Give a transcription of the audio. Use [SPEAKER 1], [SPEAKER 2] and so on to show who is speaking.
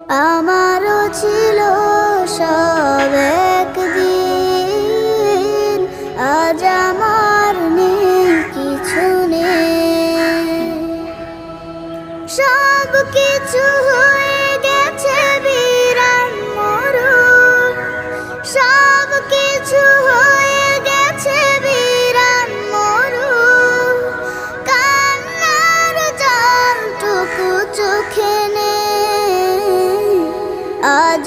[SPEAKER 1] আমারও ছিল সব একদিন, আজ আমার নেই কিছু নেই। সব কিছু হয়ে গেছে বিরান মরুম, সব কিছু হয়ে গেছে বিরান মরুম। কান্নার জলটুকু চোখে নেই, আজ